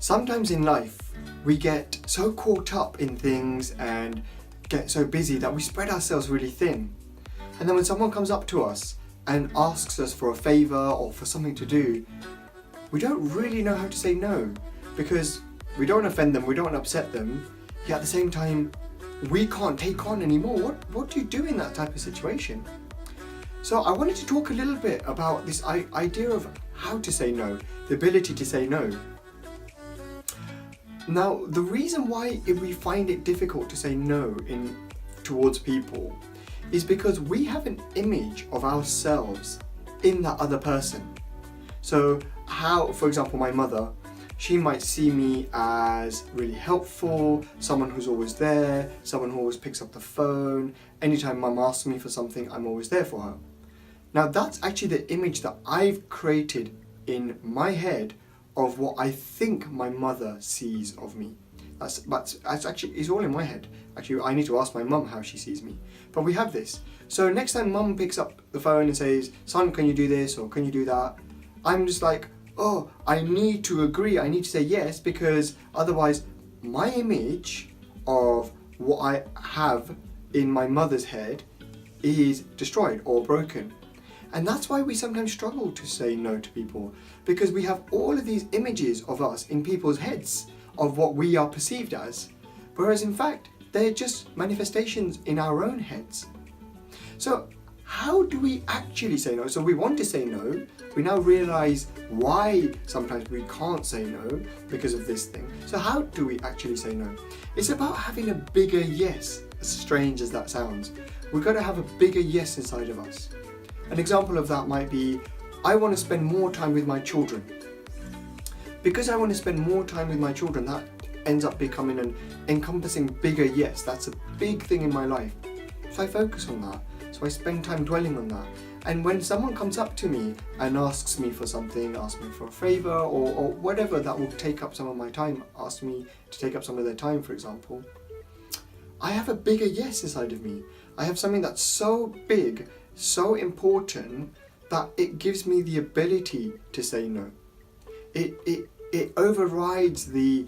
Sometimes in life, we get so caught up in things and get so busy that we spread ourselves really thin. And then when someone comes up to us and asks us for a favour or for something to do, we don't really know how to say no, because we don't want to offend them, we don't want to upset them, yet at the same time, we can't take on anymore. What do you do in that type of situation? So I wanted to talk a little bit about this idea of how to say no, the ability to say no. Now, the reason why we find it difficult to say no towards people is because we have an image of ourselves in that other person. So for example, my mother, she might see me as really helpful, someone who's always there, someone who always picks up the phone. Anytime mum asks me for something, I'm always there for her. Now that's actually the image that I've created in my head of what I think my mother sees of me. That's actually, it's all in my head. Actually, I need to ask my mum how she sees me. But we have this. So next time mum picks up the phone and says, "Son, can you do this?" or "Can you do that?" I'm just like, oh, I need to agree, I need to say yes, because otherwise my image of what I have in my mother's head is destroyed or broken. And that's why we sometimes struggle to say no to people, because we have all of these images of us in people's heads of what we are perceived as, whereas in fact they're just manifestations in our own heads. So how do we actually say no? So we want to say no, we now realize why sometimes we can't say no because of this thing. So how do we actually say no? It's about having a bigger yes, as strange as that sounds. We've got to have a bigger yes inside of us. An example of that might be, I want to spend more time with my children. Because I want to spend more time with my children, that ends up becoming an encompassing bigger yes. That's a big thing in my life. So I focus on that. So I spend time dwelling on that. And when someone comes up to me and asks me for something, asks me for a favour or whatever that will take up some of my time, asks me to take up some of their time, for example, I have a bigger yes inside of me. I have something that's so big, so important, that it gives me the ability to say no. It overrides the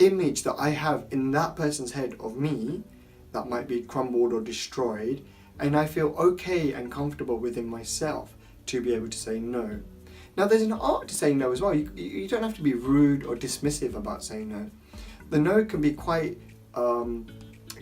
image that I have in that person's head of me that might be crumbled or destroyed, and I feel okay and comfortable within myself to be able to say no. Now there's an art to saying no as well. You don't have to be rude or dismissive about saying no. The no can be quite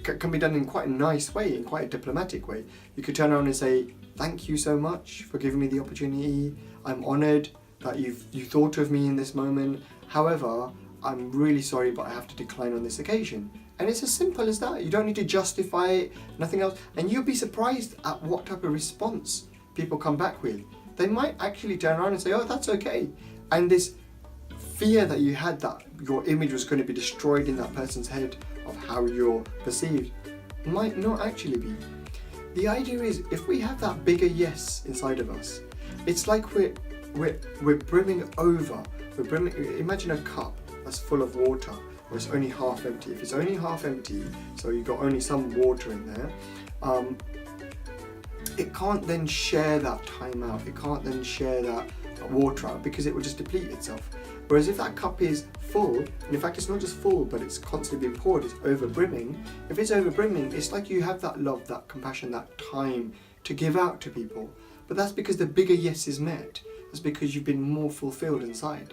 can be done in quite a nice way, in quite a diplomatic way. You could turn around and say, "Thank you so much for giving me the opportunity. I'm honoured that you thought of me in this moment. However, I'm really sorry, but I have to decline on this occasion." And it's as simple as that. You don't need to justify it, nothing else. And you'll be surprised at what type of response people come back with. They might actually turn around and say, "Oh, that's okay." And this fear that you had that your image was going to be destroyed in that person's head of how you're perceived might not actually be. The idea is, if we have that bigger yes inside of us, it's like we're brimming over. Imagine a cup that's full of water, or it's only half empty. If it's only half empty, so you've got only some water in there, it can't then share that time out. It can't then share that water out, because it will just deplete itself. Whereas if that cup is full, and in fact it's not just full, but it's constantly being poured, it's over brimming. If it's over brimming, it's like you have that love, that compassion, that time to give out to people. But that's because the bigger yes is met. That's because you've been more fulfilled inside.